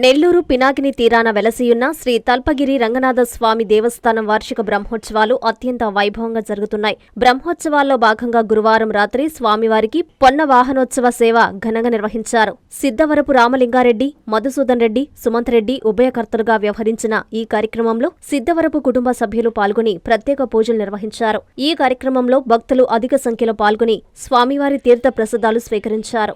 నెల్లూరు పినాకిని తీరాన వెలసియున్న శ్రీ తల్పగిరి రంగనాథ స్వామి దేవస్థానం వార్షిక బ్రహ్మోత్సవాలు అత్యంత వైభవంగా జరుగుతున్నాయి. బ్రహ్మోత్సవాల్లో భాగంగా గురువారం రాత్రి స్వామివారికి పొన్న వాహనోత్సవ సేవ ఘనంగా నిర్వహించారు. సిద్ధవరపు రామలింగారెడ్డి, మధుసూదన్ రెడ్డి, సుమంత్ రెడ్డి ఉభయకర్తలుగా వ్యవహరించిన ఈ కార్యక్రమంలో సిద్ధవరపు కుటుంబ సభ్యులు పాల్గొని ప్రత్యేక పూజలు నిర్వహించారు. ఈ కార్యక్రమంలో భక్తులు అధిక సంఖ్యలో పాల్గొని స్వామివారి తీర్థ ప్రసాదాలు స్వీకరించారు.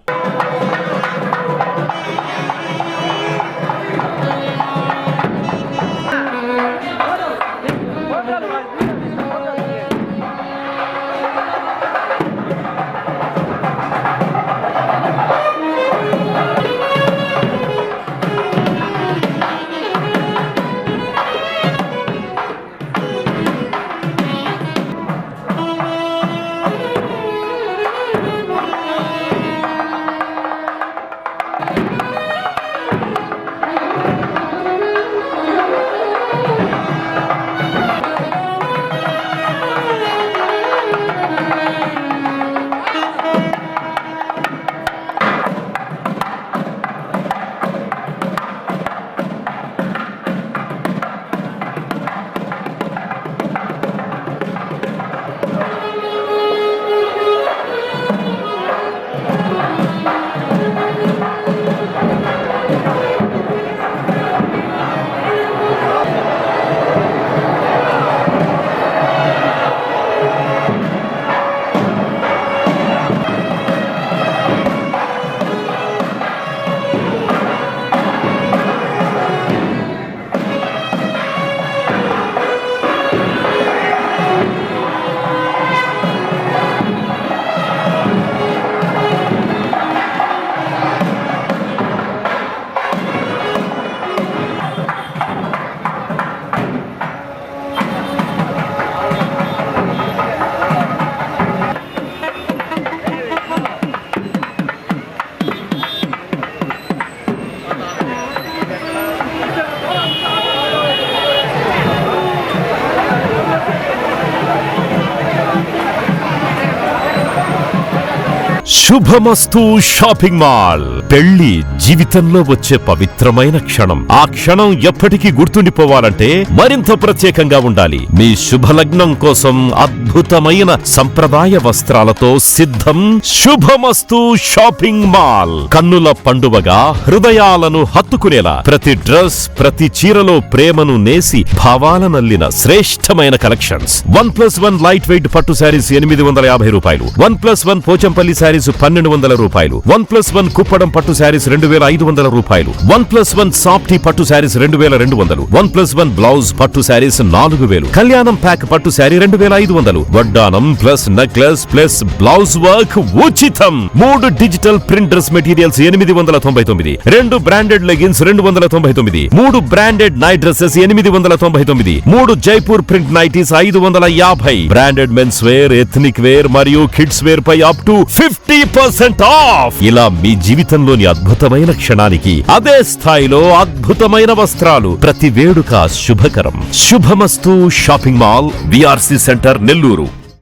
శుభమస్తు షాపింగ్ మాల్. పెళ్లి జీవితంలో వచ్చే పవిత్రమైన క్షణం. ఆ క్షణం ఎప్పటికీ గుర్తుండిపోవాలంటే మరింత ప్రత్యేకంగా ఉండాలి. మీ శుభలగ్నం కోసం అద్భుతమైన సంప్రదాయ వస్త్రాలతో సిద్ధం శుభమస్తు షాపింగ్ మాల్. కన్నుల పండువగా హృదయాలను హత్తుకునేలా ప్రతి డ్రెస్, ప్రతి చీరలో ప్రేమను నేసి భావాలనల్లిన శ్రేష్టమైన కలెక్షన్స్. 1+1 లైట్ వెయిట్ పట్టు శారీస్ 850 రూపాయలు, 1+1 పోచంపల్లి శారీస్ 1200 రూపాయలు, 1+1 కుప్పడం పట్టు శారీస్ 2500 రూపాయలు, 1+1 సాఫ్టీ పట్టు శారీస్ 2200, 1+1 బ్లౌజ్ పట్టు శారీస్ 4000, కళ్యాణం ప్యాక్ పట్టు శారీ 2500, వడ్డానం plus necklace plus blouse work ఉచితం. 3 digital print dress materials 899, 2 branded leggings 299, 3 branded night dresses 899, 3 Jaipur print nighties 550, branded men's wear, ethnic wear మరియు కిడ్స్ వేర్ పై అప్ టు 50% ఆఫ్. ఇలా మీ జీవితంలోని అద్భుతమైన క్షణానికి అదే స్థాయిలో అద్భుతమైన వస్త్రాలు. ప్రతి వేడుక శుభకరం. శుభమస్తు shopping mall, VRC centre, Nellore.